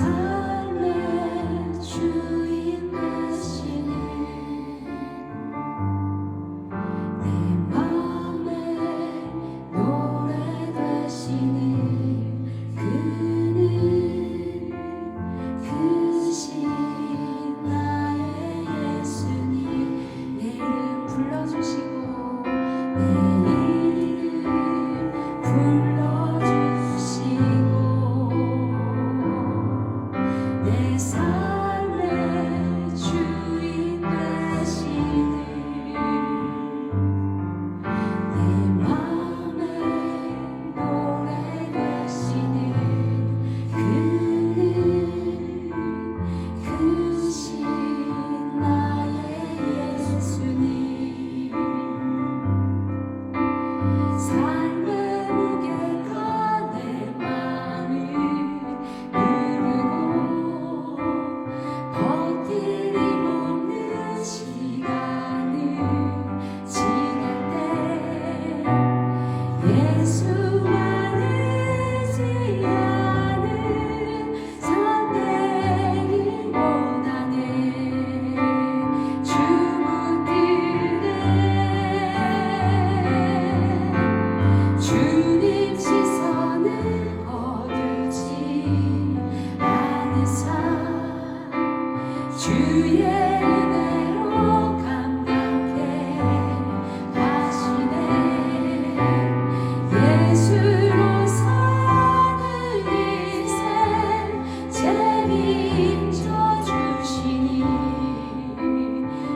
삶의 주인 되시는 내 맘의 노래 되시는 그는 크신 나의 예수님. 내 이름 불러주시고 내 이름 불러주시고 내 삶의 주인 되시는 내 맘의 노래 되시는 그는 크신 나의 예수님. 삶의 무게가 내 맘을 누르고 버티림 없는 시간을 지날 때 예수만 의지하는 삶 되길 원하네. 주 붙드네 주님 시선을 거두지 않으사 주의 은혜로 감당해 하시네. 예수로 사는 인생 책임져 주시니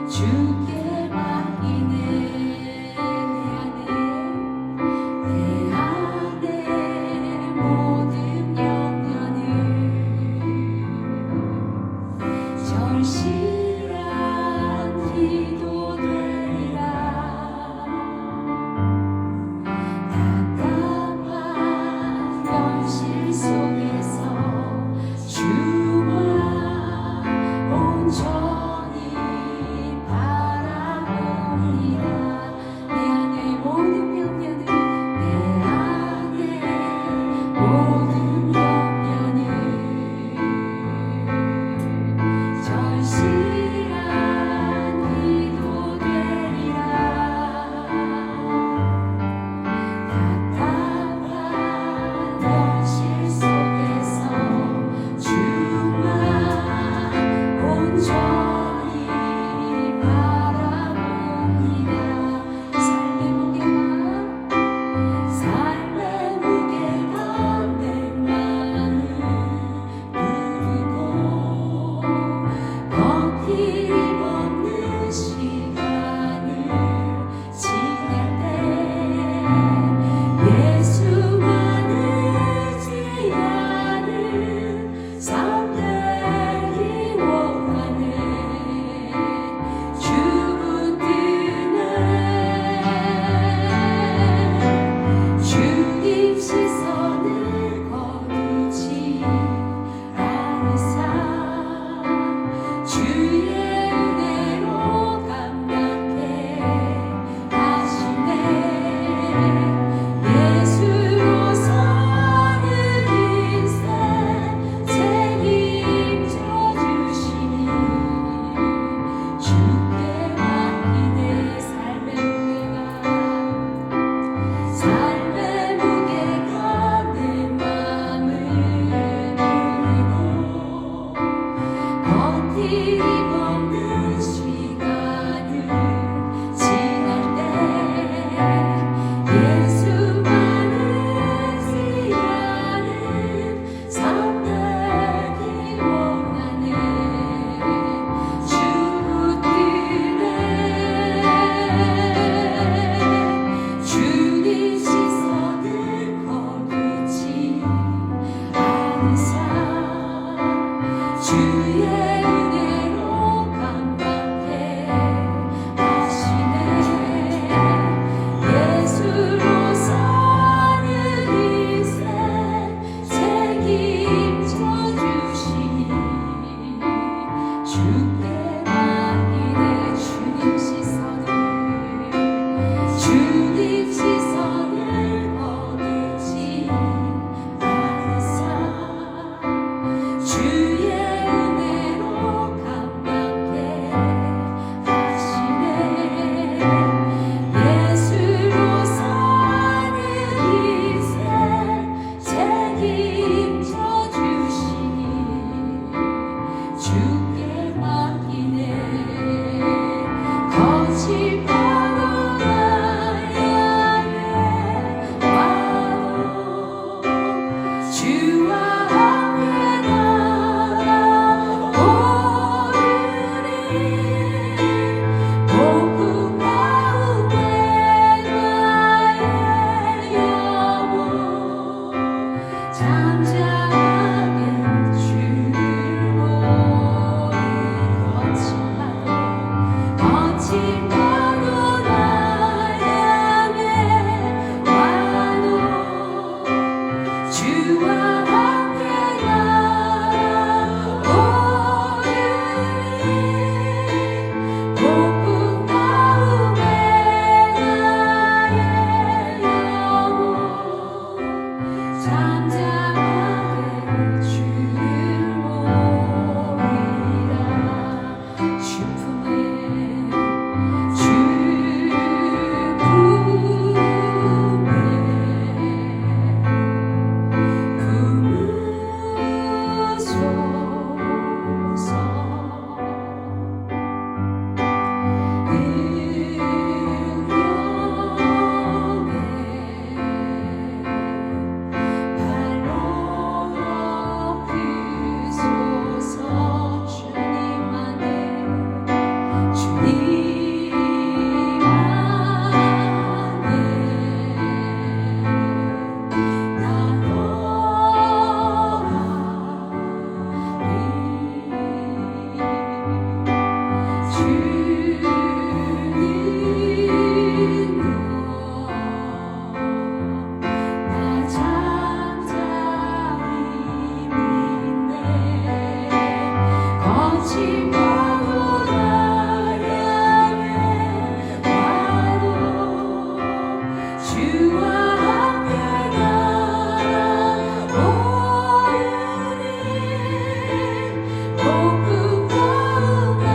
주께 맡기네. 내 안에 모든 영년을 절실한 기도 되리라. 답답한 현실 속에서 주만 온전히 바라봅니다. 내 안에 모든 영년을 내 안에 모든 영년을 절실한 기도 되리라. 답답한 현실 속에서 주만 온전히 바라봅니다. 삶의 무게가 내 맘을 누르고 버티림 없는 시간을 지날 때 예수만 의지하는 삶 되길 원하네. 주 붙드네 주님 시선을 거두지 않으사 주의 은혜로 감당해 하시네. 예수로 사는 인생 책임져 주시니 주께 맡기네. 삶의 무게가 내 맘을 누르고 버티림 없는 시간을 지날 때 예수만 의지하는 삶 되길 원하네. 주 붙드네 주님 시선을 거두지 않으사 주의 은혜로 감당해 하시네. 예수로 사는 인생 책임져 주시니 주께 맡기네. 주님 시선을 거두지 않으사 주 거짓말로 날 향해 와도 주와 함께 나아오니 복음 가운데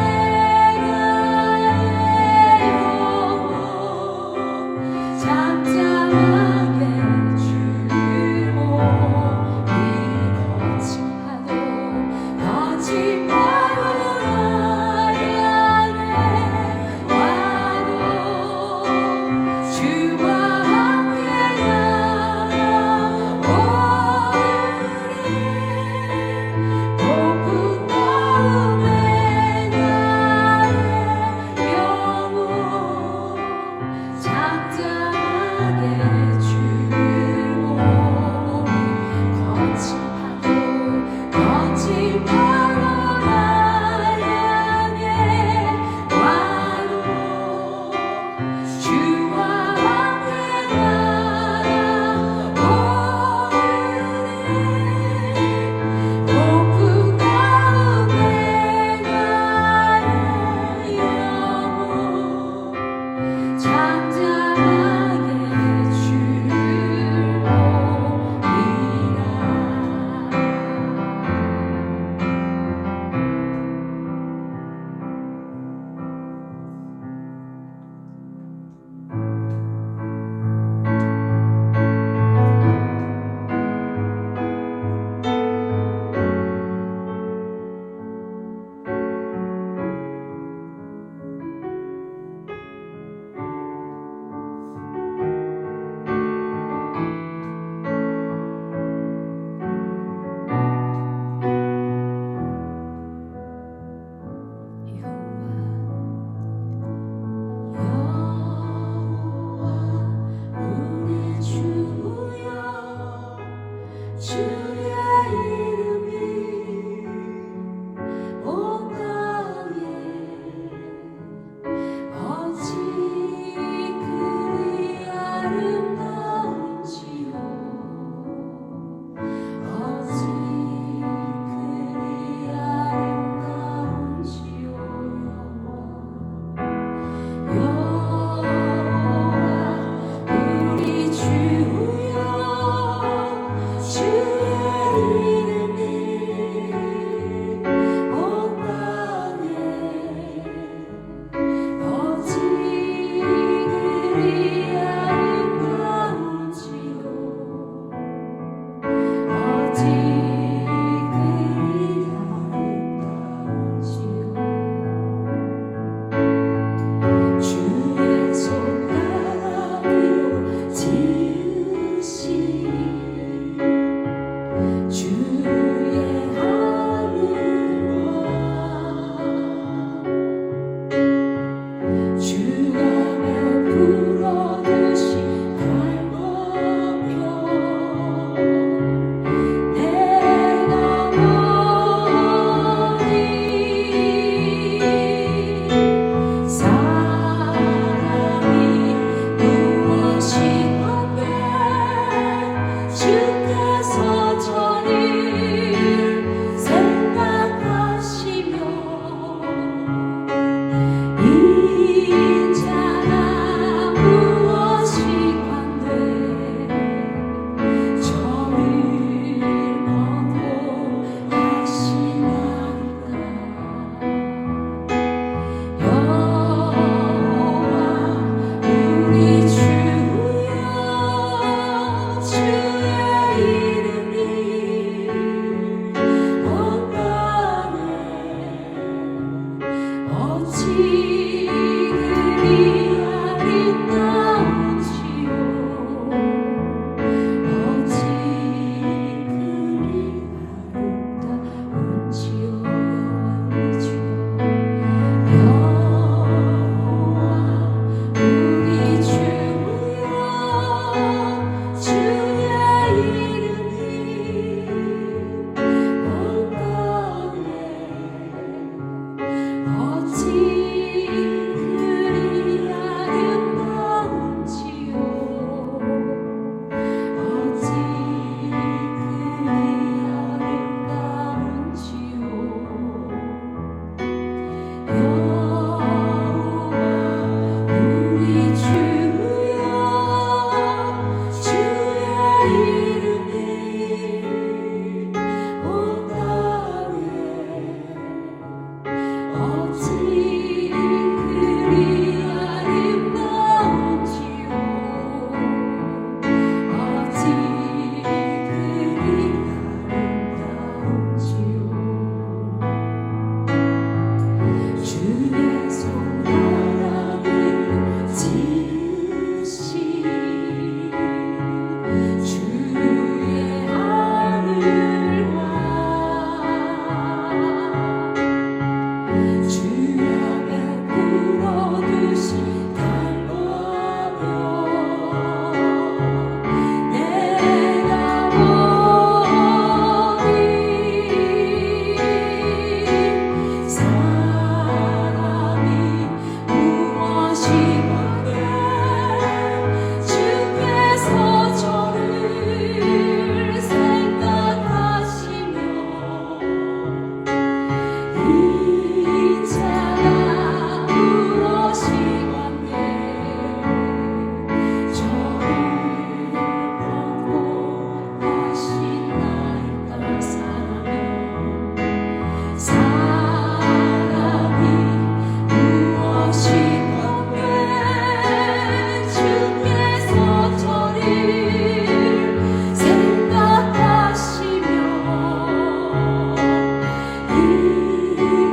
잠잠하게 주를 몸이 거칠어도 거짓말로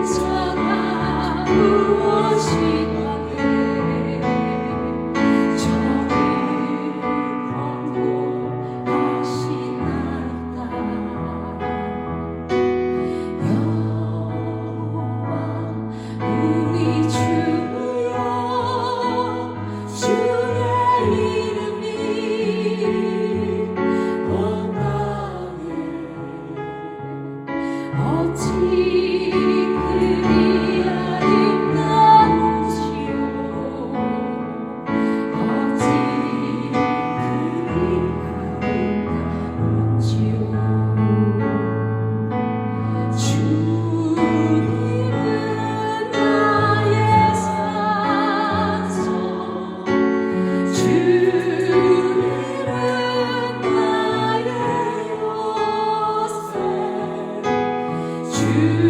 자가 무엇이건데 저를 권고하시나이다. 여호와 우리 주여 주의 이름이 온 땅에 어찌 그리 아름다운지요. 어찌 그리 아름다운지요. 주님은 나의 산성, 주님은 나의 요새, 주님은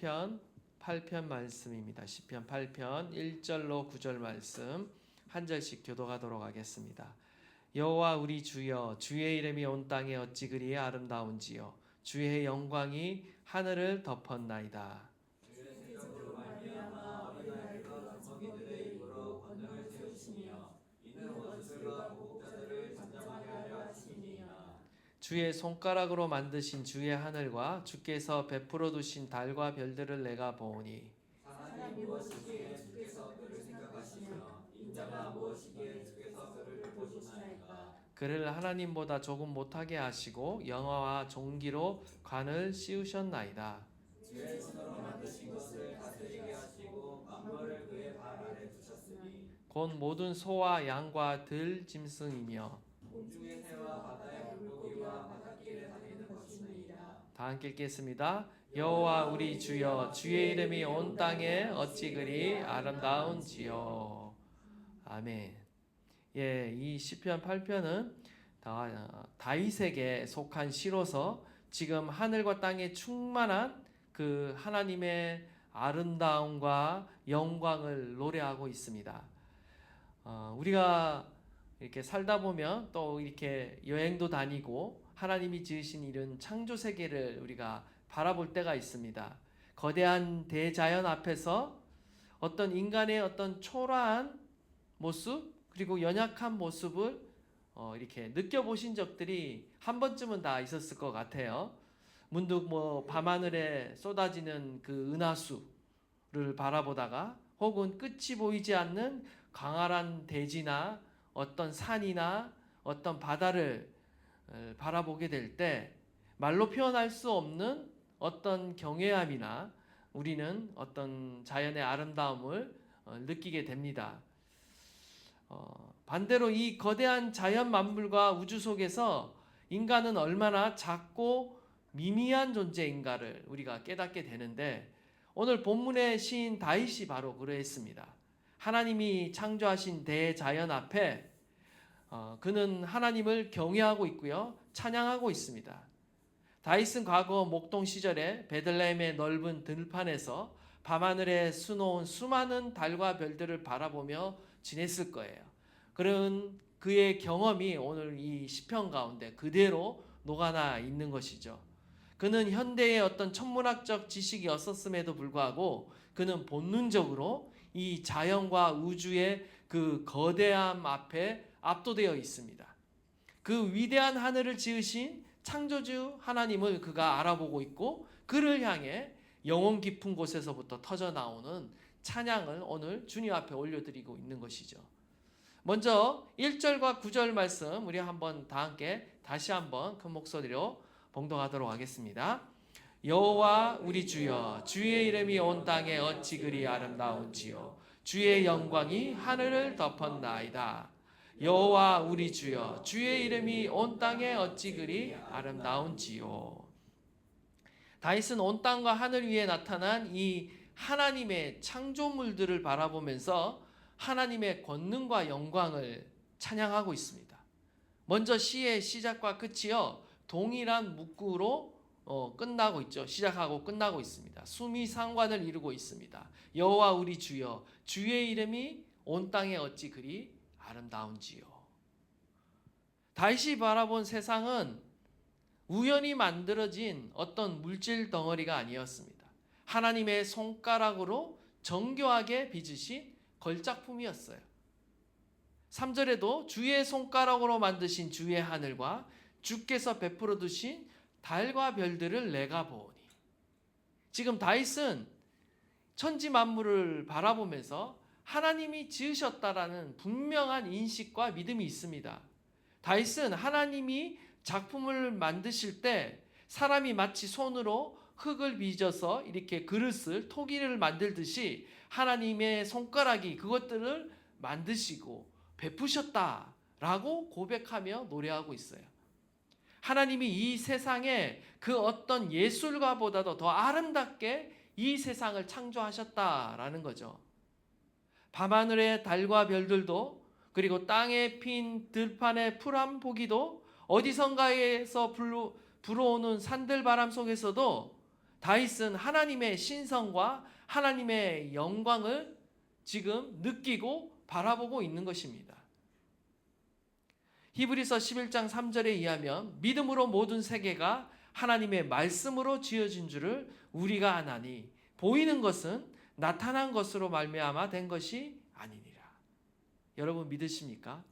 시편 8편 말씀입니다. 시편 8편 1절로 9절 말씀 한 절씩 교독하도록 하겠습니다. 여호와 우리 주여, 주의 이름이 온 땅에 어찌 그리 아름다운지요. 주의 영광이 하늘을 덮었나이다. 주의 손가락으로 만드신 주의 하늘과 주께서 베풀어 두신 달과 별들을 내가 보오니 사람이 무엇이기에 주께서 그를 생각하시며 인자가 무엇이기에 주께서 그를 보시나이까. 그를 하나님보다 조금 못하게 하시고 영화와 종기로 관을 씌우셨나이다. 주의 손으로 만드신 것을 다스리게 하시고 만물을 그의 발 아래 두셨으니 곧 모든 소와 양과 들 짐승이며 공중의 새와 바다의 물고기와 바닷길에 다니는 것이니이다. 다 함께 읽겠습니다. 여호와 우리 주여, 주의 이름이 온 땅에 어찌 그리 아름다운지요. 아멘. 예, 이 시편 8편은 다윗에게 속한 시로서 지금 하늘과 땅에 충만한 그 하나님의 아름다움과 영광을 노래하고 있습니다. 우리가 이렇게 살다 보면 또 이렇게 여행도 다니고 하나님이 지으신 이런 창조 세계를 우리가 바라볼 때가 있습니다. 거대한 대자연 앞에서 어떤 인간의 어떤 초라한 모습 그리고 연약한 모습을 이렇게 느껴보신 적들이 한 번쯤은 다 있었을 것 같아요. 문득 밤하늘에 쏟아지는 그 은하수를 바라보다가 혹은 끝이 보이지 않는 광활한 대지나 어떤 산이나 어떤 바다를 바라보게 될 때 말로 표현할 수 없는 어떤 경외함이나 우리는 어떤 자연의 아름다움을 느끼게 됩니다. 반대로 이 거대한 자연 만물과 우주 속에서 인간은 얼마나 작고 미미한 존재인가를 우리가 깨닫게 되는데 오늘 본문의 시인 다윗이 바로 그러했습니다. 하나님이 창조하신 대자연 앞에 그는 하나님을 경외하고 있고요. 찬양하고 있습니다. 다윗은 과거 목동 시절에 베들레헴의 넓은 들판에서 밤하늘에 수놓은 수많은 달과 별들을 바라보며 지냈을 거예요. 그런 그의 경험이 오늘 이 시편 가운데 그대로 녹아나 있는 것이죠. 그는 현대의 어떤 천문학적 지식이 없었음에도 불구하고 그는 본능적으로 이 자연과 우주의 그 거대함 앞에 압도되어 있습니다. 그 위대한 하늘을 지으신 창조주 하나님을 그가 알아보고 있고 그를 향해 영혼 깊은 곳에서부터 터져 나오는 찬양을 오늘 주님 앞에 올려드리고 있는 것이죠. 먼저 1절과 9절 말씀 우리 한번 다 함께 다시 한번 큰 목소리로 봉독하도록 하겠습니다. 여호와 우리 주여, 주의 이름이 온 땅에 어찌 그리 아름다운지요. 주의 영광이 하늘을 덮었나이다. 여호와 우리 주여, 주의 이름이 온 땅에 어찌 그리 아름다운지요. 다윗은 온 땅과 하늘 위에 나타난 이 하나님의 창조물들을 바라보면서 하나님의 권능과 영광을 찬양하고 있습니다. 먼저 시의 시작과 끝이요 동일한 문구로 끝나고 있죠. 시작하고 끝나고 있습니다. 수미 상관을 이루고 있습니다. 여호와 우리 주여, 주의 이름이 온 땅에 어찌 그리 아름다운지요. 다윗이 바라본 세상은 우연히 만들어진 어떤 물질 덩어리가 아니었습니다. 하나님의 손가락으로 정교하게 빚으신 걸작품이었어요. 3절에도 주의 손가락으로 만드신 주의 하늘과 주께서 베풀어 두신 달과 별들을 내가 보오니. 지금 다윗은 천지 만물을 바라보면서 하나님이 지으셨다라는 분명한 인식과 믿음이 있습니다. 다윗은 하나님이 작품을 만드실 때 사람이 마치 손으로 흙을 빚어서 이렇게 그릇을 토기를 만들듯이 하나님의 손가락이 그것들을 만드시고 베푸셨다라고 고백하며 노래하고 있어요. 하나님이 이 세상에 그 어떤 예술가보다도 더 아름답게 이 세상을 창조하셨다라는 거죠. 밤하늘의 달과 별들도 그리고 땅에 핀 들판의 푸른 포기도 어디선가에서 불어오는 산들바람 속에서도 다윗은 하나님의 신성과 하나님의 영광을 지금 느끼고 바라보고 있는 것입니다. 히브리서 11장 3절에 의하면 믿음으로 모든 세계가 하나님의 말씀으로 지어진 줄을 우리가 아나니 보이는 것은 나타난 것으로 말미암아 된 것이 아니니라. 여러분 믿으십니까?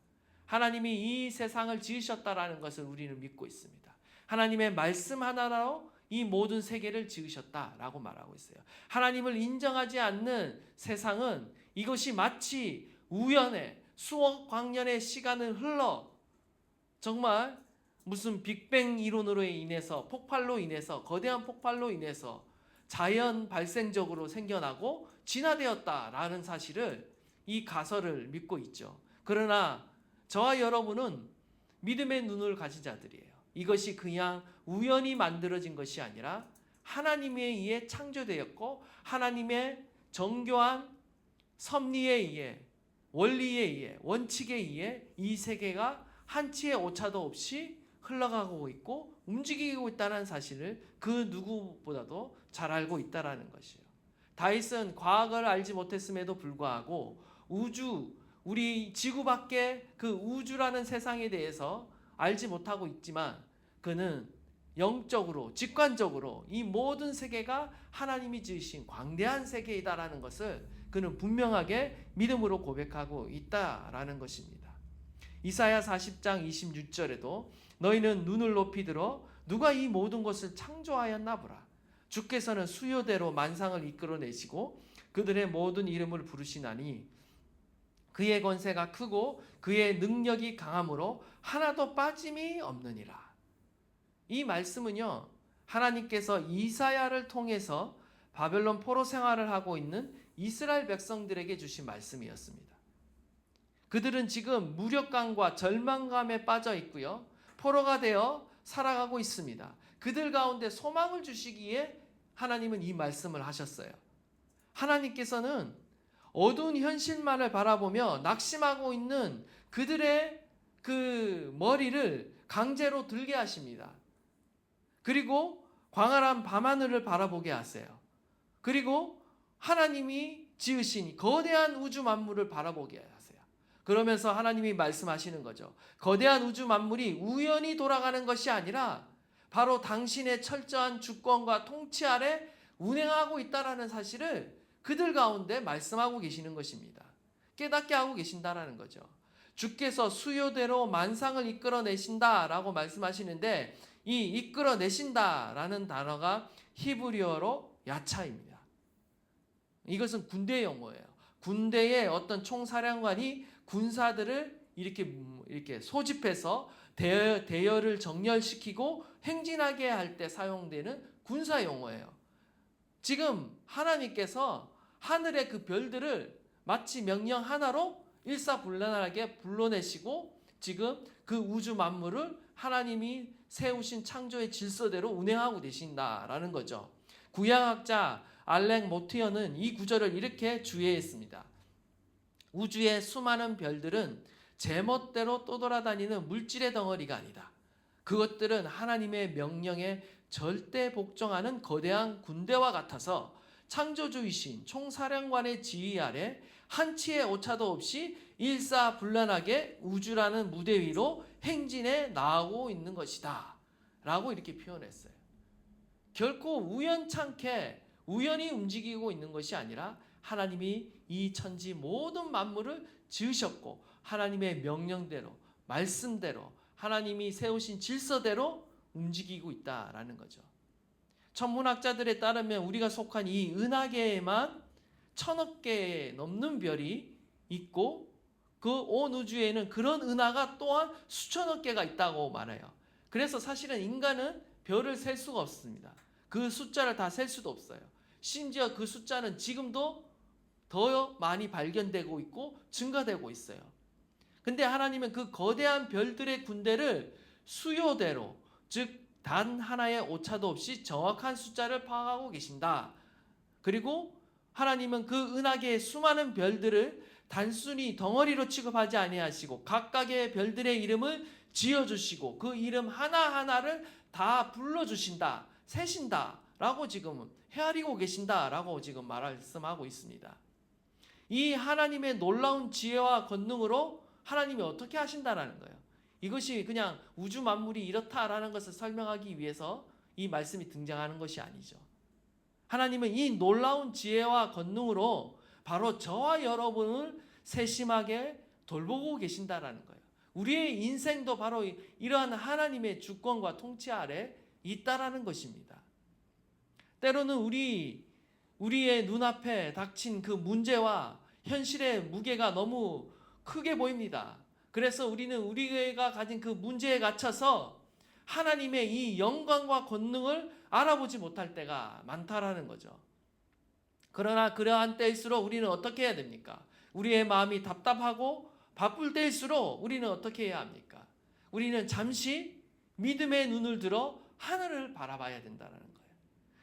하나님이 이 세상을 지으셨다라는 것을 우리는 믿고 있습니다. 하나님의 말씀 하나로 이 모든 세계를 지으셨다라고 말하고 있어요. 하나님을 인정하지 않는 세상은 이것이 마치 우연의 수억 광년의 시간을 흘러 정말 무슨 빅뱅 이론으로 인해서 폭발로 인해서 거대한 폭발로 인해서 자연 발생적으로 생겨나고 진화되었다라는 사실을 이 가설을 믿고 있죠. 그러나 저와 여러분은 믿음의 눈을 가진 자들이에요. 이것이 그냥 우연히 만들어진 것이 아니라 하나님에 의해 창조되었고 하나님의 정교한 섭리에 의해 원리에 의해 원칙에 의해 이 세계가 한치의 오차도 없이 흘러가고 있고 움직이고 있다는 사실을 그 누구보다도 잘 알고 있다라는 것이에요. 다윗은 과학을 알지 못했음에도 불구하고 우리 지구 밖의 그 우주라는 세상에 대해서 알지 못하고 있지만 그는 영적으로 직관적으로 이 모든 세계가 하나님이 지으신 광대한 세계이다라는 것을 그는 분명하게 믿음으로 고백하고 있다라는 것입니다. 이사야 40장 26절에도 너희는 눈을 높이 들어 누가 이 모든 것을 창조하였나 보라. 주께서는 수요대로 만상을 이끌어내시고 그들의 모든 이름을 부르시나니 그의 권세가 크고 그의 능력이 강함으로 하나도 빠짐이 없느니라. 이 말씀은요, 하나님께서 이사야를 통해서 바벨론 포로 생활을 하고 있는 이스라엘 백성들에게 주신 말씀이었습니다. 그들은 지금 무력감과 절망감에 빠져 있고요, 포로가 되어 살아가고 있습니다. 그들 가운데 소망을 주시기에 하나님은 이 말씀을 하셨어요. 하나님께서는 어두운 현실만을 바라보며 낙심하고 있는 그들의 그 머리를 강제로 들게 하십니다. 그리고 광활한 밤하늘을 바라보게 하세요. 그리고 하나님이 지으신 거대한 우주 만물을 바라보게 하세요. 그러면서 하나님이 말씀하시는 거죠. 거대한 우주 만물이 우연히 돌아가는 것이 아니라 바로 당신의 철저한 주권과 통치 아래 운행하고 있다는 사실을 그들 가운데 말씀하고 계시는 것입니다. 깨닫게 하고 계신다라는 거죠. 주께서 수요대로 만상을 이끌어내신다라고 말씀하시는데 이 이끌어내신다라는 단어가 히브리어로 야차입니다. 이것은 군대 용어예요. 군대의 어떤 총사령관이 군사들을 이렇게 소집해서 대열을 정렬시키고 행진하게 할 때 사용되는 군사 용어예요. 지금 하나님께서 하늘의 그 별들을 마치 명령 하나로 일사불란하게 불러내시고 지금 그 우주 만물을 하나님이 세우신 창조의 질서대로 운행하고 계신다라는 거죠. 구약학자 알렉 모티어는 이 구절을 이렇게 주의했습니다. 우주의 수많은 별들은 제멋대로 떠돌아다니는 물질의 덩어리가 아니다. 그것들은 하나님의 명령에 절대 복종하는 거대한 군대와 같아서 창조주이신 총사령관의 지휘 아래 한치의 오차도 없이 일사불란하게 우주라는 무대 위로 행진해 나가고 있는 것이다 라고 이렇게 표현했어요. 결코 우연찮게 우연히 움직이고 있는 것이 아니라 하나님이 이 천지 모든 만물을 지으셨고 하나님의 명령대로 말씀대로 하나님이 세우신 질서대로 움직이고 있다라는 거죠. 천문학자들에 따르면 우리가 속한 이 은하계에만 1000억 개 넘는 별이 있고 그 온 우주에는 그런 은하가 또한 수천억 개가 있다고 말해요. 그래서 사실은 인간은 별을 셀 수가 없습니다. 그 숫자를 다 셀 수도 없어요. 심지어 그 숫자는 지금도 더 많이 발견되고 있고 증가되고 있어요. 근데 하나님은 그 거대한 별들의 군대를 수요대로, 즉 단 하나의 오차도 없이 정확한 숫자를 파악하고 계신다. 그리고 하나님은 그 은하계의 수많은 별들을 단순히 덩어리로 취급하지 아니하시고 각각의 별들의 이름을 지어주시고 그 이름 하나하나를 다 불러주신다, 세신다 라고 지금 헤아리고 계신다라고 지금 말씀하고 있습니다. 이 하나님의 놀라운 지혜와 권능으로 하나님이 어떻게 하신다라는 거예요. 이것이 그냥 우주 만물이 이렇다라는 것을 설명하기 위해서 이 말씀이 등장하는 것이 아니죠. 하나님은 이 놀라운 지혜와 권능으로 바로 저와 여러분을 세심하게 돌보고 계신다라는 거예요. 우리의 인생도 바로 이러한 하나님의 주권과 통치 아래 있다라는 것입니다. 때로는 우리의 눈앞에 닥친 그 문제와 현실의 무게가 너무 크게 보입니다. 그래서 우리는 우리가 가진 그 문제에 갇혀서 하나님의 이 영광과 권능을 알아보지 못할 때가 많다라는 거죠. 그러나 그러한 때일수록 우리는 어떻게 해야 됩니까? 우리의 마음이 답답하고 바쁠 때일수록 우리는 어떻게 해야 합니까? 우리는 잠시 믿음의 눈을 들어 하늘을 바라봐야 된다는 거예요.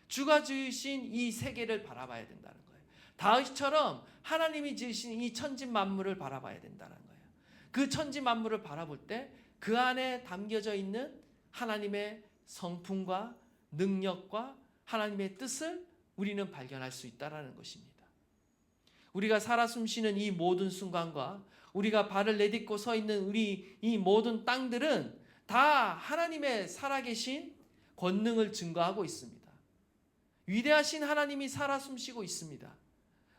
주가 지으신 이 세계를 바라봐야 된다는 거예요. 다윗처럼 하나님이 지으신 이 천지 만물을 바라봐야 된다는 거예요. 그 천지 만물을 바라볼 때 그 안에 담겨져 있는 하나님의 성품과 능력과 하나님의 뜻을 우리는 발견할 수 있다는 것입니다. 우리가 살아 숨쉬는 이 모든 순간과 우리가 발을 내딛고 서 있는 우리 이 모든 땅들은 다 하나님의 살아계신 권능을 증거하고 있습니다. 위대하신 하나님이 살아 숨쉬고 있습니다.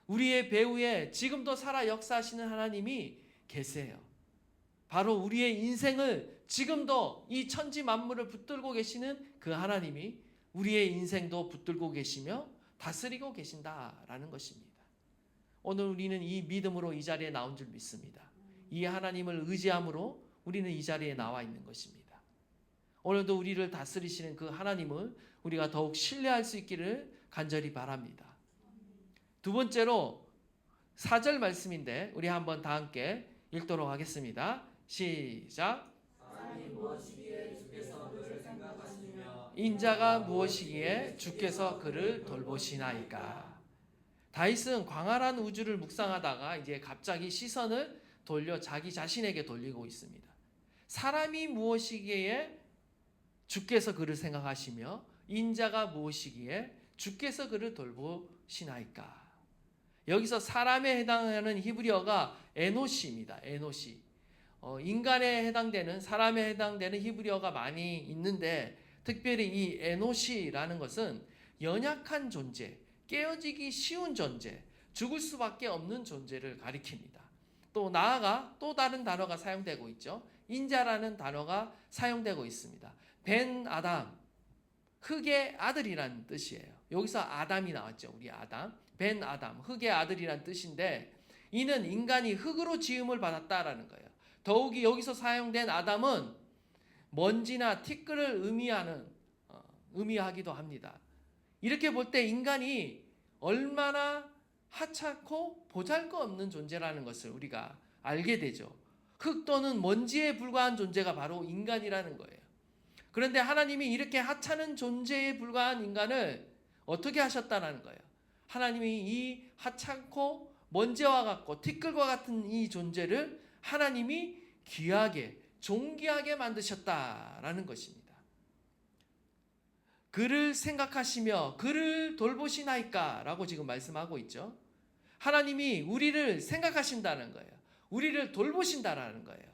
우리의 배후에 지금도 살아 역사하시는 하나님이 계세요. 바로 우리의 인생을 지금도 이 천지 만물을 붙들고 계시는 그 하나님이 우리의 인생도 붙들고 계시며 다스리고 계신다라는 것입니다. 오늘 우리는 이 믿음으로 이 자리에 나온 줄 믿습니다. 이 하나님을 의지함으로 우리는 이 자리에 나와 있는 것입니다. 오늘도 우리를 다스리시는 그 하나님을 우리가 더욱 신뢰할 수 있기를 간절히 바랍니다. 두 번째로 4절 말씀인데 우리 한번 다 함께 읽도록 하겠습니다. 시작. 사람이 무엇이기에 주께서 그를 생각하시며 인자가 무엇이기에 주께서 그를 돌보시나이까. 다윗은 광활한 우주를 묵상하다가 이제 갑자기 시선을 돌려 자기 자신에게 돌리고 있습니다. 사람이 무엇이기에 주께서 그를 생각하시며 인자가 무엇이기에 주께서 그를 돌보시나이까. 여기서 사람에 해당하는 히브리어가 에노시입니다. 에노시. 인간에 해당되는 사람에 해당되는 히브리어가 많이 있는데 특별히 이 에노시라는 것은 연약한 존재, 깨어지기 쉬운 존재, 죽을 수밖에 없는 존재를 가리킵니다. 또 나아가 또 다른 단어가 사용되고 있죠. 인자라는 단어가 사용되고 있습니다. 벤 아담, 흙의 아들이라는 뜻이에요. 여기서 아담이 나왔죠. 우리 아담, 벤 아담, 흙의 아들이라는 뜻인데 이는 인간이 흙으로 지음을 받았다라는 거예요. 더욱이 여기서 사용된 아담은 먼지나 티끌을 의미하기도 합니다. 이렇게 볼 때 인간이 얼마나 하찮고 보잘것없는 존재라는 것을 우리가 알게 되죠. 흙 또는 먼지에 불과한 존재가 바로 인간이라는 거예요. 그런데 하나님이 이렇게 하찮은 존재에 불과한 인간을 어떻게 하셨다는 거예요. 하나님이 이 하찮고 먼지와 같고 티끌과 같은 이 존재를 하나님이 귀하게 존귀하게 만드셨다라는 것입니다. 그를 생각하시며 그를 돌보시나이까 라고 지금 말씀하고 있죠. 하나님이 우리를 생각하신다는 거예요. 우리를 돌보신다라는 거예요.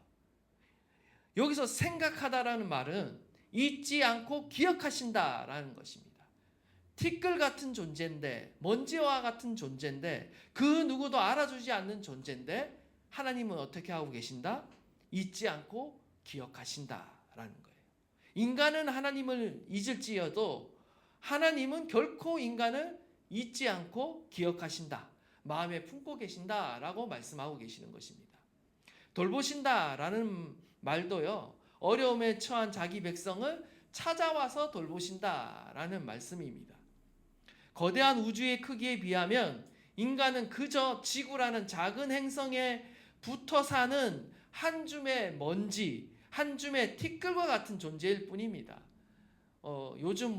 여기서 생각하다라는 말은 잊지 않고 기억하신다라는 것입니다. 티끌 같은 존재인데 먼지와 같은 존재인데 그 누구도 알아주지 않는 존재인데 하나님은 어떻게 하고 계신다? 잊지 않고 기억하신다라는 거예요. 인간은 하나님을 잊을지어도 하나님은 결코 인간을 잊지 않고 기억하신다. 마음에 품고 계신다라고 말씀하고 계시는 것입니다. 돌보신다라는 말도요. 어려움에 처한 자기 백성을 찾아와서 돌보신다라는 말씀입니다. 거대한 우주의 크기에 비하면 인간은 그저 지구라는 작은 행성에 붙어 사는 한 줌의 먼지, 한 줌의 티끌과 같은 존재일 뿐입니다. 요즘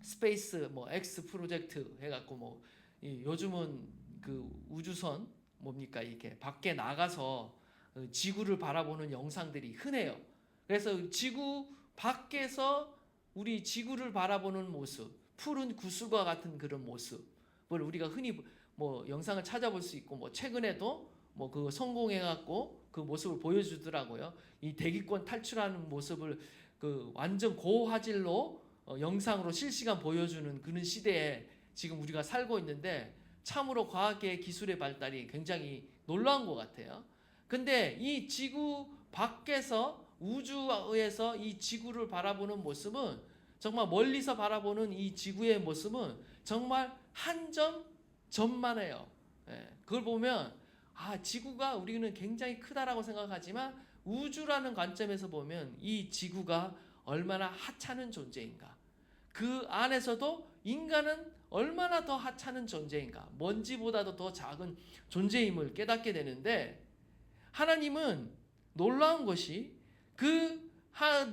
스페이스 X 프로젝트 해갖고 요즘은 그 우주선 뭡니까 이렇게 밖에 나가서 지구를 바라보는 영상들이 흔해요. 그래서 지구 밖에서 우리 지구를 바라보는 모습, 푸른 구슬과 같은 그런 모습을 우리가 흔히 뭐 영상을 찾아볼 수 있고, 뭐 최근에도 뭐 그 성공해갖고 그 모습을 보여주더라고요. 이 대기권 탈출하는 모습을 그 완전 고화질로 영상으로 실시간 보여주는 그런 시대에 지금 우리가 살고 있는데, 참으로 과학계의 기술의 발달이 굉장히 놀라운 것 같아요. 근데 이 지구 밖에서, 우주에서 이 지구를 바라보는 모습은, 정말 멀리서 바라보는 이 지구의 모습은 정말 한 점 점만해요. 그걸 보면 지구가 우리는 굉장히 크다라고 생각하지만, 우주라는 관점에서 보면 이 지구가 얼마나 하찮은 존재인가, 그 안에서도 인간은 얼마나 더 하찮은 존재인가, 먼지보다도 더 작은 존재임을 깨닫게 되는데, 하나님은 놀라운 것이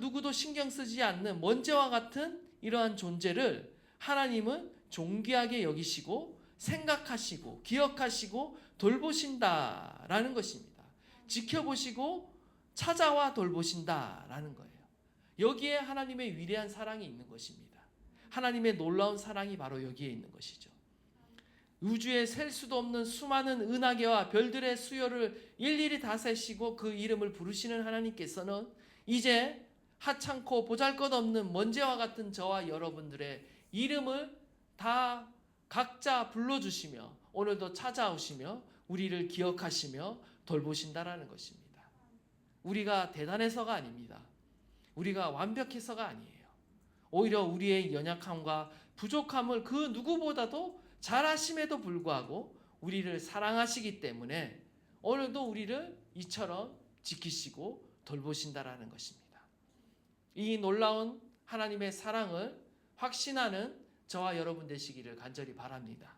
누구도 신경 쓰지 않는 먼지와 같은 이러한 존재를 하나님은 존귀하게 여기시고 생각하시고 기억하시고 돌보신다라는 것입니다. 지켜보시고 찾아와 돌보신다라는 거예요. 여기에 하나님의 위대한 사랑이 있는 것입니다. 하나님의 놀라운 사랑이 바로 여기에 있는 것이죠. 우주에 셀 수도 없는 수많은 은하계와 별들의 수요를 일일이 다 세시고 그 이름을 부르시는 하나님께서는 이제 하찮고 보잘것없는 먼지와 같은 저와 여러분들의 이름을 다 각자 불러주시며 오늘도 찾아오시며 우리를 기억하시며 돌보신다라는 것입니다. 우리가 대단해서가 아닙니다. 우리가 완벽해서가 아니에요. 오히려 우리의 연약함과 부족함을 그 누구보다도 잘하심에도 불구하고 우리를 사랑하시기 때문에 오늘도 우리를 이처럼 지키시고 돌보신다라는 것입니다. 이 놀라운 하나님의 사랑을 확신하는 저와 여러분 되시기를 간절히 바랍니다.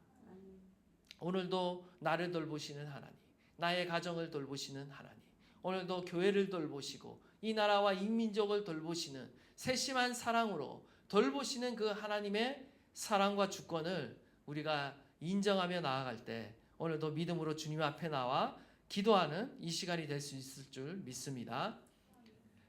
오늘도 나를 돌보시는 하나님, 나의 가정을 돌보시는 하나님, 오늘도 교회를 돌보시고 이 나라와 이 민족을 돌보시는 세심한 사랑으로 돌보시는 그 하나님의 사랑과 주권을 우리가 인정하며 나아갈 때 오늘도 믿음으로 주님 앞에 나와 기도하는 이 시간이 될 수 있을 줄 믿습니다.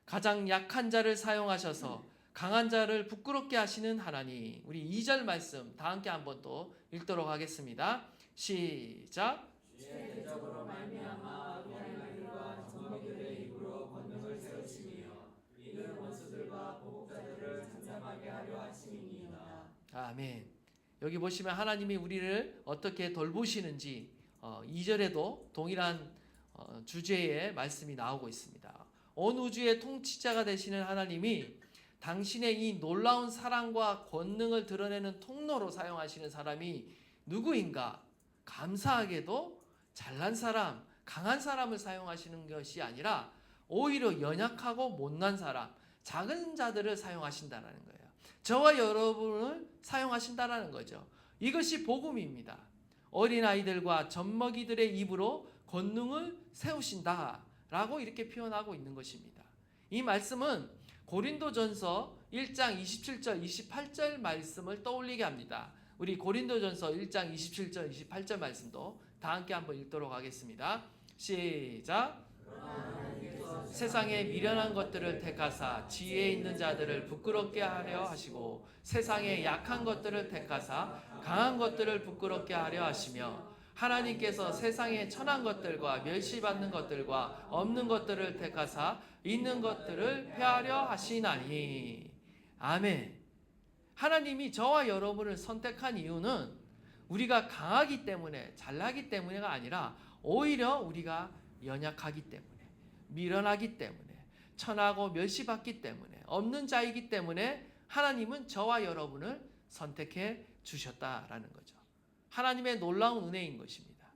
가장 약한 자를 사용하셔서 강한 자를 부끄럽게 하시는 하나님, 우리 2절 말씀 다 함께 한번 또 읽도록 하겠습니다. 시작. 주의 대적으로 말미암아 어린아이들과 젖먹이들의 입으로 권능을 세우시며 이는 원수들과 보복자들을 잠잠하게 하려 하심이니이다. 아멘. 여기 보시면 하나님이 우리를 어떻게 돌보시는지 2절에도 동일한 주제의 말씀이 나오고 있습니다. 온 우주의 통치자가 되시는 하나님이 당신의 이 놀라운 사랑과 권능을 드러내는 통로로 사용하시는 사람이 누구인가? 감사하게도 잘난 사람, 강한 사람을 사용하시는 것이 아니라 오히려 연약하고 못난 사람, 작은 자들을 사용하신다는 거예요. 저와 여러분을 사용하신다는 거죠. 이것이 복음입니다. 어린아이들과 젖먹이들의 입으로 권능을 세우신다라고 이렇게 표현하고 있는 것입니다. 이 말씀은 고린도전서 1장 27절 28절 말씀을 떠올리게 합니다. 우리 고린도전서 1장 27절 28절 말씀도 다 함께 한번 읽도록 하겠습니다. 시작. 세상의 미련한 것들을 택하사 지혜 있는 자들을 부끄럽게 하려 하시고 세상의 약한 것들을 택하사 강한 것들을 부끄럽게 하려 하시며 하나님께서 세상의 천한 것들과 멸시받는 것들과 없는 것들을 택하사 있는 것들을 폐하려 하시나니. 아멘. 하나님이 저와 여러분을 선택한 이유는 우리가 강하기 때문에 잘나기 때문에가 아니라 오히려 우리가 연약하기 때문에, 미련하기 때문에, 천하고 멸시받기 때문에, 없는 자이기 때문에 하나님은 저와 여러분을 선택해 주셨다라는 거죠. 하나님의 놀라운 은혜인 것입니다.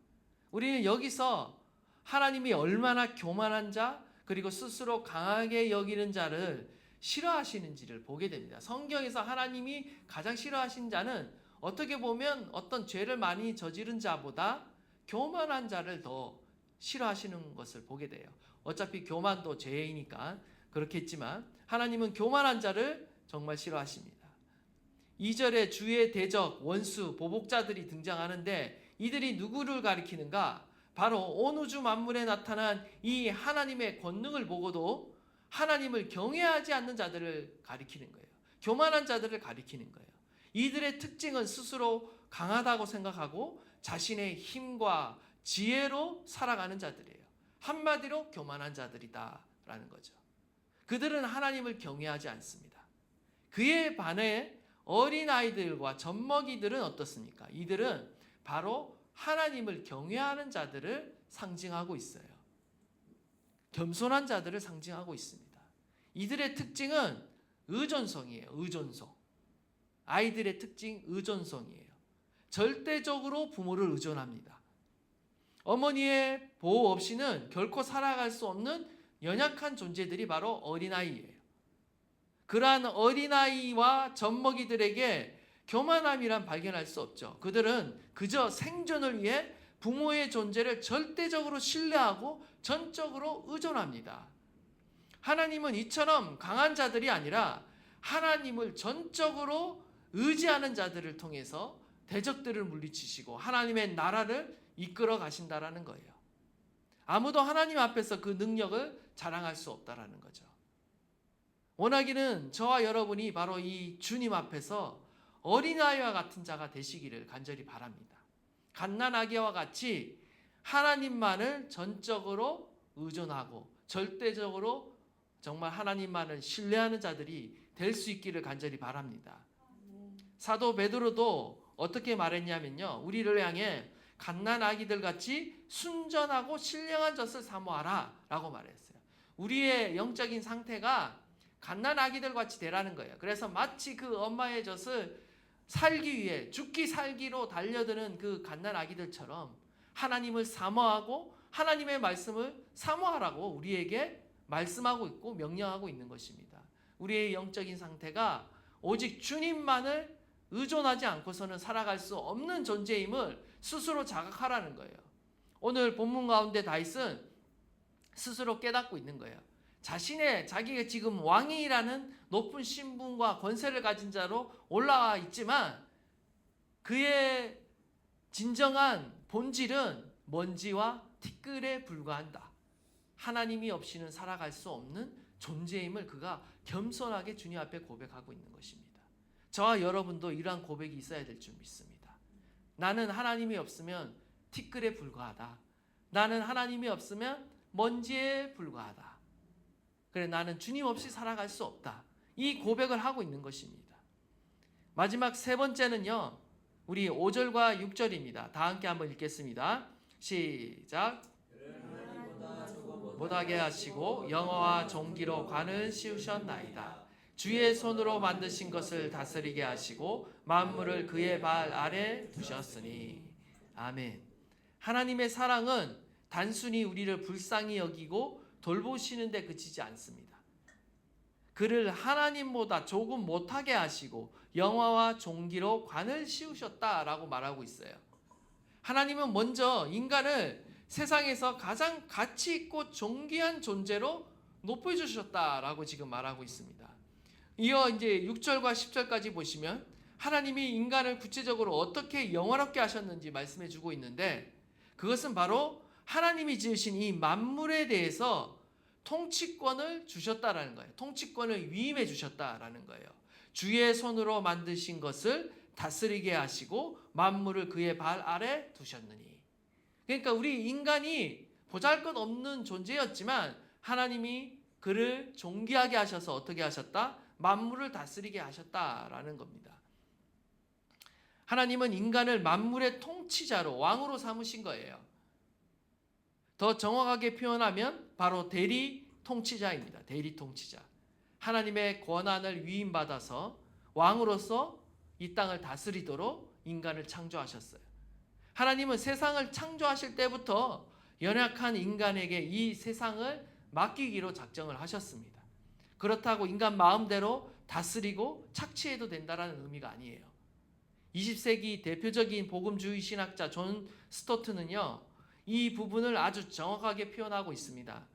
우리는 여기서 하나님이 얼마나 교만한 자, 그리고 스스로 강하게 여기는 자를 싫어하시는지를 보게 됩니다. 성경에서 하나님이 가장 싫어하신 자는 어떻게 보면 어떤 죄를 많이 저지른 자보다 교만한 자를 더 싫어하시는 것을 보게 돼요. 어차피 교만도 죄이니까 그렇겠지만 하나님은 교만한 자를 정말 싫어하십니다. 2절에 주의 대적, 원수, 보복자들이 등장하는데 이들이 누구를 가리키는가? 바로 온 우주 만물에 나타난 이 하나님의 권능을 보고도 하나님을 경외하지 않는 자들을 가리키는 거예요. 교만한 자들을 가리키는 거예요. 이들의 특징은 스스로 강하다고 생각하고 자신의 힘과 지혜로 살아가는 자들이에요. 한마디로 교만한 자들이다라는 거죠. 그들은 하나님을 경외하지 않습니다. 그에 반해 어린아이들과 젖먹이들은 어떻습니까? 이들은 바로 하나님을 경외하는 자들을 상징하고 있어요. 겸손한 자들을 상징하고 있습니다. 이들의 특징은 의존성이에요. 의존성. 아이들의 특징 의존성이에요. 절대적으로 부모를 의존합니다. 어머니의 보호 없이는 결코 살아갈 수 없는 연약한 존재들이 바로 어린아이예요. 그러한 어린아이와 젖먹이들에게 교만함이란 발견할 수 없죠. 그들은 그저 생존을 위해 부모의 존재를 절대적으로 신뢰하고 전적으로 의존합니다. 하나님은 이처럼 강한 자들이 아니라 하나님을 전적으로 의지하는 자들을 통해서 대적들을 물리치시고 하나님의 나라를 이끌어 가신다라는 거예요. 아무도 하나님 앞에서 그 능력을 자랑할 수 없다라는 거죠. 원하기는 저와 여러분이 바로 이 주님 앞에서 어린아이와 같은 자가 되시기를 간절히 바랍니다. 갓난아기와 같이 하나님만을 전적으로 의존하고 절대적으로 정말 하나님만을 신뢰하는 자들이 될 수 있기를 간절히 바랍니다. 사도 베드로도 어떻게 말했냐면요. 우리를 향해 갓난아기들 같이 순전하고 신령한 젖을 사모하라 라고 말했어요. 우리의 영적인 상태가 갓난아기들 같이 되라는 거예요. 그래서 마치 그 엄마의 젖을 살기 위해 죽기 살기로 달려드는 그 갓난아기들처럼 하나님을 사모하고 하나님의 말씀을 사모하라고 우리에게 말씀하고 있고 명령하고 있는 것입니다. 우리의 영적인 상태가 오직 주님만을 의존하지 않고서는 살아갈 수 없는 존재임을 스스로 자각하라는 거예요. 오늘 본문 가운데 다윗은 스스로 깨닫고 있는 거예요. 자기가 지금 왕이라는 높은 신분과 권세를 가진 자로 올라와 있지만 그의 진정한 본질은 먼지와 티끌에 불과한다. 하나님이 없이는 살아갈 수 없는 존재임을 그가 겸손하게 주님 앞에 고백하고 있는 것입니다. 저와 여러분도 이러한 고백이 있어야 될 줄 믿습니다. 나는 하나님이 없으면 티끌에 불과하다. 나는 하나님이 없으면 먼지에 불과하다. 그래, 나는 주님 없이 살아갈 수 없다. 이 고백을 하고 있는 것입니다. 마지막 세 번째는요. 우리 5절과 6절입니다. 다 함께 한번 읽겠습니다. 시작. 못하게 하시고 영어와 종기로 관을 씌우셨나이다. 주의 손으로 만드신 것을 다스리게 하시고 만물을 그의 발 아래 두셨으니. 아멘. 하나님의 사랑은 단순히 우리를 불쌍히 여기고 돌보시는 데 그치지 않습니다. 그를 하나님보다 조금 못하게 하시고 영화와 종기로 관을 씌우셨다라고 말하고 있어요. 하나님은 먼저 인간을 세상에서 가장 가치 있고 존귀한 존재로 높여주셨다라고 지금 말하고 있습니다. 이어 이제 6절과 10절까지 보시면 하나님이 인간을 구체적으로 어떻게 영화롭게 하셨는지 말씀해 주고 있는데 그것은 바로 하나님이 지으신 이 만물에 대해서 통치권을 주셨다라는 거예요. 통치권을 위임해 주셨다라는 거예요. 주의 손으로 만드신 것을 다스리게 하시고 만물을 그의 발 아래 두셨느니. 그러니까 우리 인간이 보잘것없는 존재였지만 하나님이 그를 존귀하게 하셔서 어떻게 하셨다? 만물을 다스리게 하셨다라는 겁니다. 하나님은 인간을 만물의 통치자로 왕으로 삼으신 거예요. 더 정확하게 표현하면 바로 대리 통치자입니다. 대리 통치자. 하나님의 권한을 위임받아서 왕으로서 이 땅을 다스리도록 인간을 창조하셨어요. 하나님은 세상을 창조하실 때부터 연약한 인간에게 이 세상을 맡기기로 작정을 하셨습니다. 그렇다고 인간 마음대로 다스리고 착취해도 된다는 의미가 아니에요. 20세기 대표적인 복음주의 신학자 존 스토트는요. 이 부분을 아주 정확하게 표현하고 있습니다.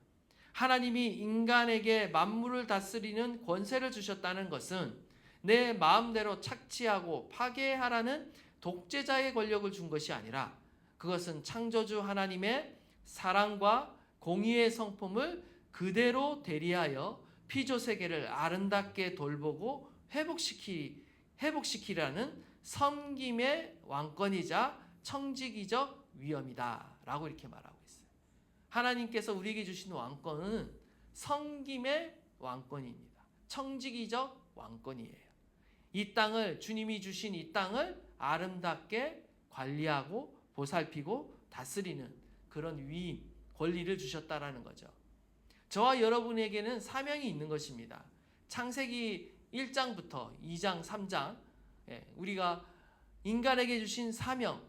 하나님이 인간에게 만물을 다스리는 권세를 주셨다는 것은 내 마음대로 착취하고 파괴하라는 독재자의 권력을 준 것이 아니라 그것은 창조주 하나님의 사랑과 공의의 성품을 그대로 대리하여 피조세계를 아름답게 돌보고 회복시키기 회복시키라는 섬김의 왕권이자 청지기적 위엄이다 라고 이렇게 말하고 있어요. 하나님께서 우리에게 주신 왕권은 섬김의 왕권입니다. 청지기적 왕권이에요. 이 땅을, 주님이 주신 이 땅을 아름답게 관리하고 보살피고 다스리는 그런 위임, 권리를 주셨다라는 거죠. 저와 여러분에게는 사명이 있는 것입니다. 창세기 1장부터 2장, 3장 우리가 인간에게 주신 사명,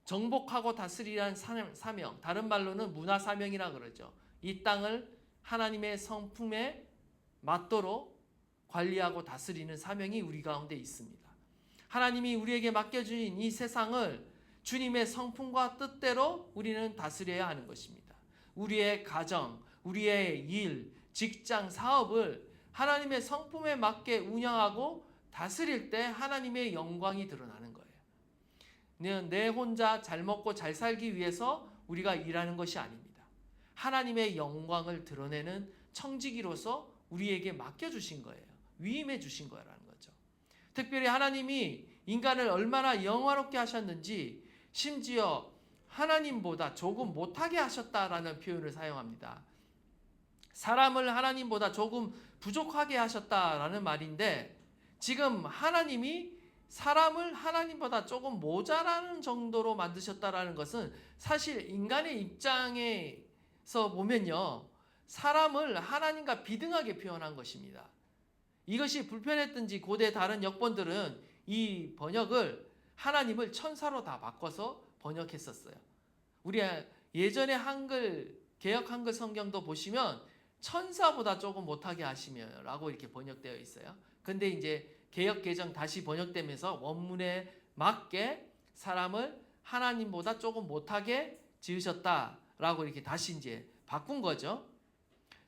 정복하고 다스리라는 사명, 다른 말로는 문화 사명이라 그러죠. 이 땅을 하나님의 성품에 맞도록 관리하고 다스리는 사명이 우리 가운데 있습니다. 하나님이 우리에게 맡겨주신 이 세상을 주님의 성품과 뜻대로 우리는 다스려야 하는 것입니다. 우리의 가정, 우리의 일, 직장, 사업을 하나님의 성품에 맞게 운영하고 다스릴 때 하나님의 영광이 드러나는 거예요. 내 혼자 잘 먹고 잘 살기 위해서 우리가 일하는 것이 아닙니다. 하나님의 영광을 드러내는 청지기로서 우리에게 맡겨주신 거예요. 위임해 주신 거라는 거죠. 특별히 하나님이 인간을 얼마나 영화롭게 하셨는지 심지어 하나님보다 조금 못하게 하셨다라는 표현을 사용합니다. 사람을 하나님보다 조금 부족하게 하셨다라는 말인데 지금 하나님이 사람을 하나님보다 조금 모자라는 정도로 만드셨다라는 것은 사실 인간의 입장에서 보면요, 사람을 하나님과 비등하게 표현한 것입니다. 이것이 불편했든지 고대 다른 역본들은 이 번역을 하나님을 천사로 다 바꿔서 번역했었어요. 우리 예전에 한글 개역 한글 성경도 보시면 천사보다 조금 못하게 하시며라고 이렇게 번역되어 있어요. 근데 이제 개역 개정 다시 번역되면서 원문에 맞게 사람을 하나님보다 조금 못하게 지으셨다라고 이렇게 다시 이제 바꾼 거죠.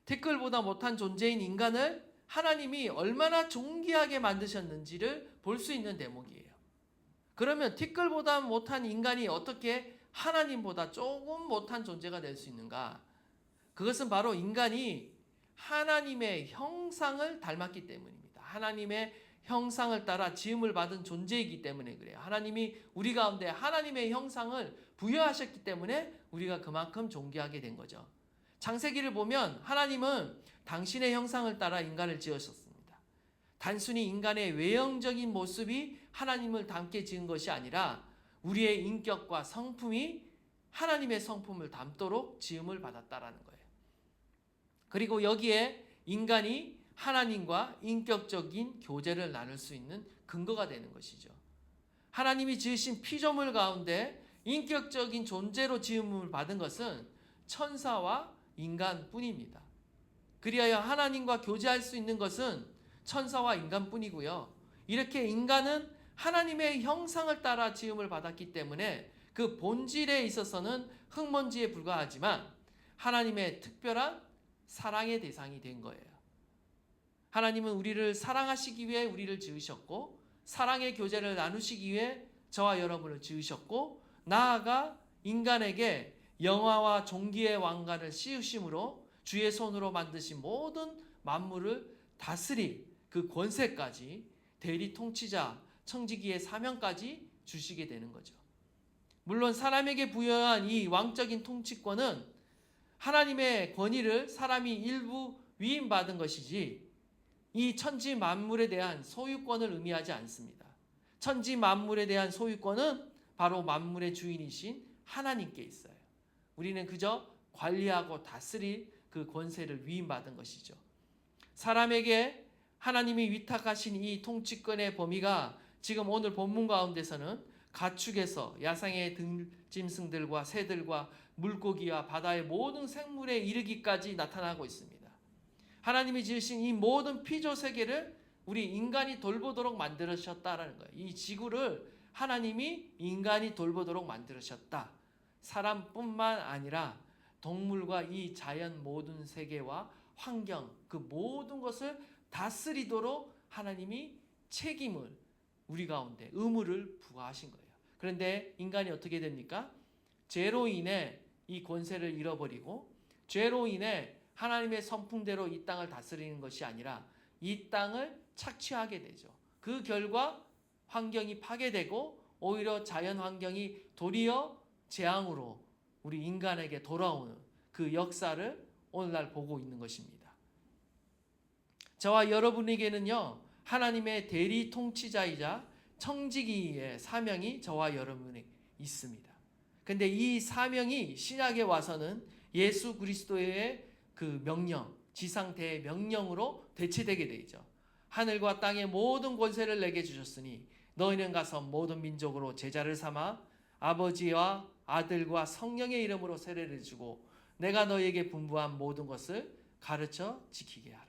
티끌보다 못한 존재인 인간을 하나님이 얼마나 존귀하게 만드셨는지를 볼 수 있는 대목이에요. 그러면 티끌보다 못한 인간이 어떻게 하나님보다 조금 못한 존재가 될 수 있는가? 그것은 바로 인간이 하나님의 형상을 닮았기 때문입니다. 하나님의 형상을 따라 지음을 받은 존재이기 때문에 그래요. 하나님이 우리 가운데 하나님의 형상을 부여하셨기 때문에 우리가 그만큼 존귀하게 된 거죠. 창세기를 보면 하나님은 당신의 형상을 따라 인간을 지으셨습니다. 단순히 인간의 외형적인 모습이 하나님을 닮게 지은 것이 아니라 우리의 인격과 성품이 하나님의 성품을 닮도록 지음을 받았다라는 거예요. 그리고 여기에 인간이 하나님과 인격적인 교제를 나눌 수 있는 근거가 되는 것이죠. 하나님이 지으신 피조물 가운데 인격적인 존재로 지음을 받은 것은 천사와 인간뿐입니다. 그리하여 하나님과 교제할 수 있는 것은 천사와 인간뿐이고요. 이렇게 인간은 하나님의 형상을 따라 지음을 받았기 때문에 그 본질에 있어서는 흙먼지에 불과하지만 하나님의 특별한 사랑의 대상이 된 거예요. 하나님은 우리를 사랑하시기 위해 우리를 지으셨고 사랑의 교제를 나누시기 위해 저와 여러분을 지으셨고 나아가 인간에게 영화와 존귀의 왕관을 씌우심으로 주의 손으로 만드신 모든 만물을 다스릴 그 권세까지 대리 통치자 청지기의 사명까지 주시게 되는 거죠. 물론 사람에게 부여한 이 왕적인 통치권은 하나님의 권위를 사람이 일부 위임받은 것이지 이 천지 만물에 대한 소유권을 의미하지 않습니다. 천지 만물에 대한 소유권은 바로 만물의 주인이신 하나님께 있어요. 우리는 그저 관리하고 다스릴 그 권세를 위임받은 것이죠. 사람에게 하나님이 위탁하신 이 통치권의 범위가 지금 오늘 본문 가운데서는 가축에서 야상의 들짐승들과 새들과 물고기와 바다의 모든 생물에 이르기까지 나타나고 있습니다. 하나님이 지으신 이 모든 피조 세계를 우리 인간이 돌보도록 만들으셨다라는 거예요. 이 지구를 하나님이 인간이 돌보도록 만들으셨다. 사람뿐만 아니라 동물과 이 자연 모든 세계와 환경 그 모든 것을 다스리도록 하나님이 책임을 우리 가운데 의무를 부과하신 거예요. 그런데 인간이 어떻게 됩니까? 죄로 인해 이 권세를 잃어버리고 죄로 인해 하나님의 선풍대로 이 땅을 다스리는 것이 아니라 이 땅을 착취하게 되죠. 그 결과 환경이 파괴되고 오히려 자연 환경이 도리어 재앙으로 우리 인간에게 돌아오는 그 역사를 오늘날 보고 있는 것입니다. 저와 여러분에게는요, 하나님의 대리 통치자이자 청지기의 사명이 저와 여러분에게 있습니다. 근데 이 사명이 신약에 와서는 예수 그리스도의 그 명령, 지상 대명령으로 대체되게 되죠. 하늘과 땅의 모든 권세를 내게 주셨으니 너희는 가서 모든 민족으로 제자를 삼아 아버지와 아들과 성령의 이름으로 세례를 주고 내가 너희에게 분부한 모든 것을 가르쳐 지키게 하라.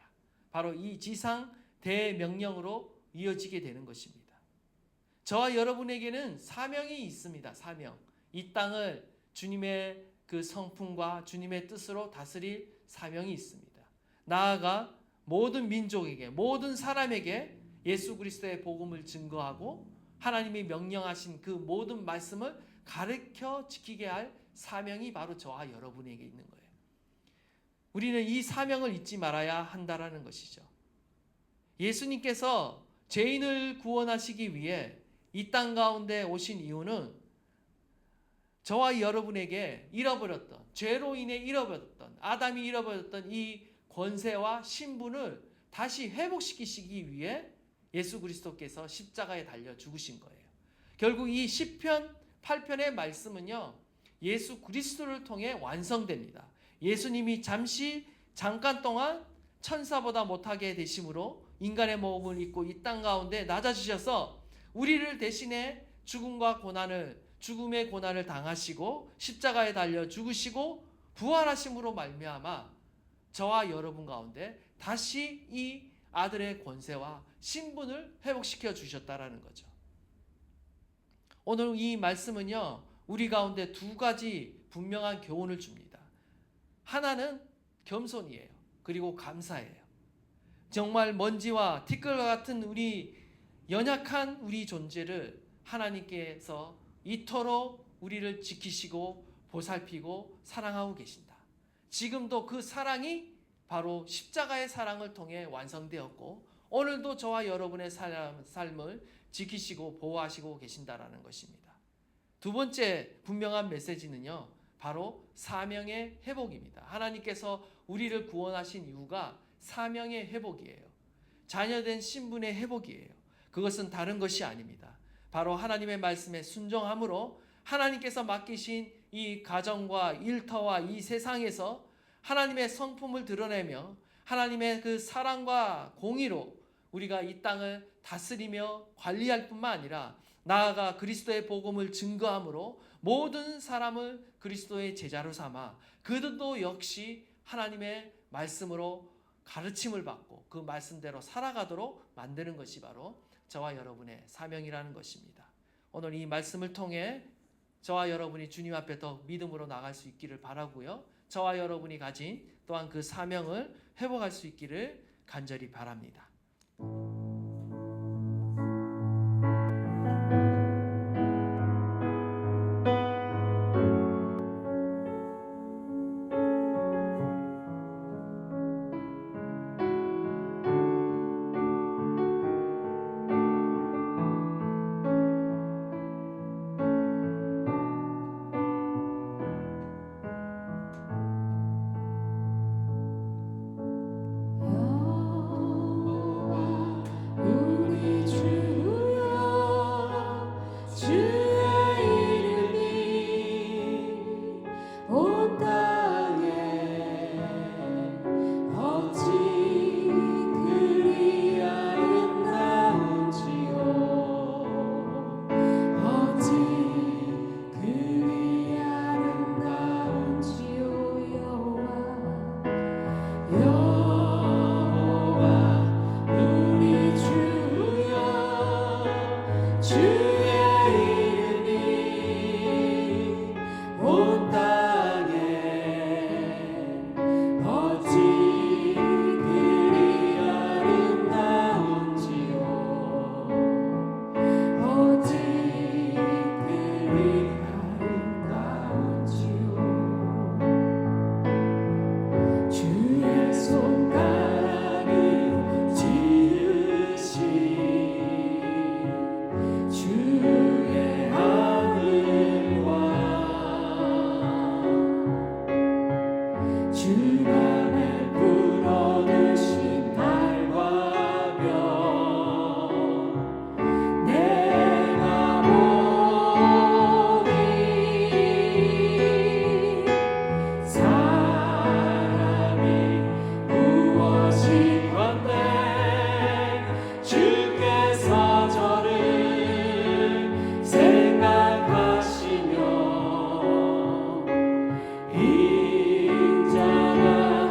바로 이 지상 대명령으로 이어지게 되는 것입니다. 저와 여러분에게는 사명이 있습니다. 사명. 이 땅을 주님의 그 성품과 주님의 뜻으로 다스릴 사명이 있습니다. 나아가 모든 민족에게, 모든 사람에게 예수 그리스도의 복음을 증거하고 하나님이 명령하신 그 모든 말씀을 가르쳐 지키게 할 사명이 바로 저와 여러분에게 있는 거예요. 우리는 이 사명을 잊지 말아야 한다라는 것이죠. 예수님께서 죄인을 구원하시기 위해 이 땅 가운데 오신 이유는 저와 여러분에게 잃어버렸던, 죄로 인해 잃어버렸던, 아담이 잃어버렸던 이 권세와 신분을 다시 회복시키시기 위해 예수 그리스도께서 십자가에 달려 죽으신 거예요. 결국 이 시편 8편의 말씀은요, 예수 그리스도를 통해 완성됩니다. 예수님이 잠깐 동안 천사보다 못하게 되심으로 인간의 몸을 입고 이 땅 가운데 낮아지셔서 우리를 대신해 죽음의 고난을 당하시고 십자가에 달려 죽으시고 부활하심으로 말미암아 저와 여러분 가운데 다시 이 아들의 권세와 신분을 회복시켜 주셨다라는 거죠. 오늘 이 말씀은요, 우리 가운데 두 가지 분명한 교훈을 줍니다. 하나는 겸손이에요. 그리고 감사예요. 정말 먼지와 티끌과 같은 우리 연약한 우리 존재를 하나님께서 이토록 우리를 지키시고 보살피고 사랑하고 계신다. 지금도 그 사랑이 바로 십자가의 사랑을 통해 완성되었고 오늘도 저와 여러분의 삶을 지키시고 보호하시고 계신다라는 것입니다. 두 번째 분명한 메시지는요, 바로 사명의 회복입니다. 하나님께서 우리를 구원하신 이유가 사명의 회복이에요. 자녀된 신분의 회복이에요. 그것은 다른 것이 아닙니다. 바로 하나님의 말씀에 순종함으로 하나님께서 맡기신 이 가정과 일터와 이 세상에서 하나님의 성품을 드러내며 하나님의 그 사랑과 공의로 우리가 이 땅을 다스리며 관리할 뿐만 아니라 나아가 그리스도의 복음을 증거함으로 모든 사람을 그리스도의 제자로 삼아 그들도 역시 하나님의 말씀으로 가르침을 받고 그 말씀대로 살아가도록 만드는 것이 바로 저와 여러분의 사명이라는 것입니다. 오늘 이 말씀을 통해 저와 여러분이 주님 앞에 더 믿음으로 나갈 수 있기를 바라고요. 저와 여러분이 가진 또한 그 사명을 회복할 수 있기를 간절히 바랍니다. 주가 베풀어 주신 달과 별 내가 보니 사람이 무엇이 건데 주께서 저를 생각하시며 인자가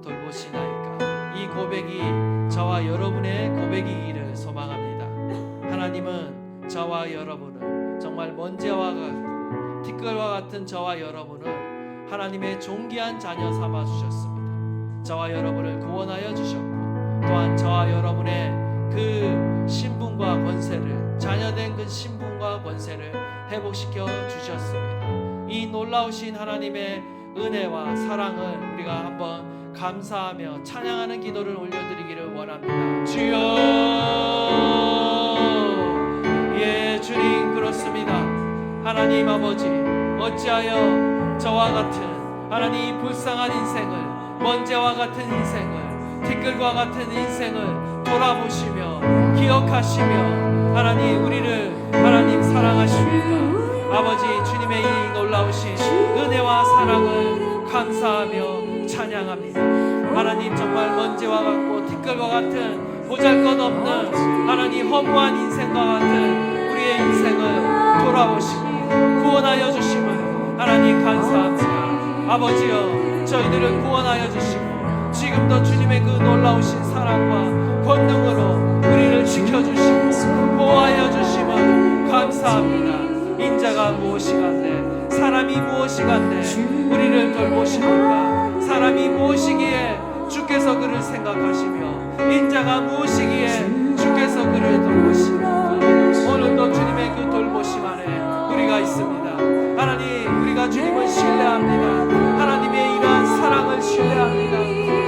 돌보시나이까. 이 고백이 저와 여러분의 고백이기를 소망합니다. 하나님은 저와 여러분을 정말 먼지와 같고 티끌과 같은 저와 여러분을 하나님의 존귀한 자녀 삼아 주셨습니다. 저와 여러분을 구원하여 주셨고 또한 저와 여러분의 그 신분과 권세를, 자녀된 그 신분과 권세를 회복시켜 주셨습니다. 이 놀라우신 하나님의 은혜와 사랑을 우리가 한번 감사하며 찬양하는 기도를 올려드리기를 원합니다. 주여, 예 주님, 그렇습니다. 하나님 아버지, 어찌하여 저와 같은 하나님 불쌍한 인생을, 먼지와 같은 인생을, 티끌과 같은 인생을 돌아보시며 기억하시며 하나님 우리를 하나님 사랑하십니까? 아버지, 주님의 이 놀라우신 은혜와 사랑을 감사하며 찬양합니다. 하나님, 정말 먼지와 같고 티끌과 같은 보잘것없는 하나님 허무한 인생과 같은 우리의 인생을 돌아보시고 구원하여 주심을 하나님 감사합니다. 아버지여, 저희들을 구원하여 주시고 지금도 주님의 그 놀라우신 사랑과 권능으로 우리를 지켜주시고 보호하여 주심을 감사합니다. 인자가 무엇이간데, 사람이 무엇이간데 우리를 돌보십니까? 사람이 무엇이기에 주께서 그를 생각하시며 인자가 무엇이기에 주께서 그를 돌보십니까? 오늘도 주님의 그 돌보심 안에 우리가 있습니다. 하나님, 우리가 주님을 신뢰합니다. 하나님의 이러한 사랑을 신뢰합니다.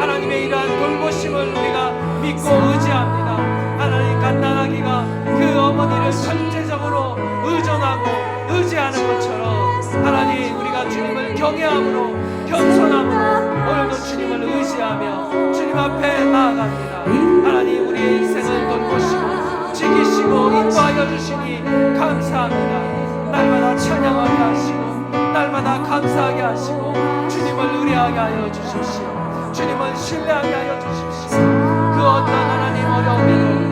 하나님의 이러한 돌보심을 우리가 믿고 의지합니다. 하나님, 갓난아기가 그 어머니를 전체적으로 의존하고 의지하는 것처럼 하나님, 우리가 주님을 경외함으로 겸손함으로 오늘도 주님을 의지하며 주님 앞에 나아갑니다. 하나님, 우리의 인생을 돌보시고 지키시고 인도하여 주시니 감사합니다. 날마다 찬양하게 하시고 날마다 감사하게 하시고 주님을 의뢰하게 하여 주십시오. 주님을 신뢰하게 하여 주십시오. 그 어떤 하나님 어려움에도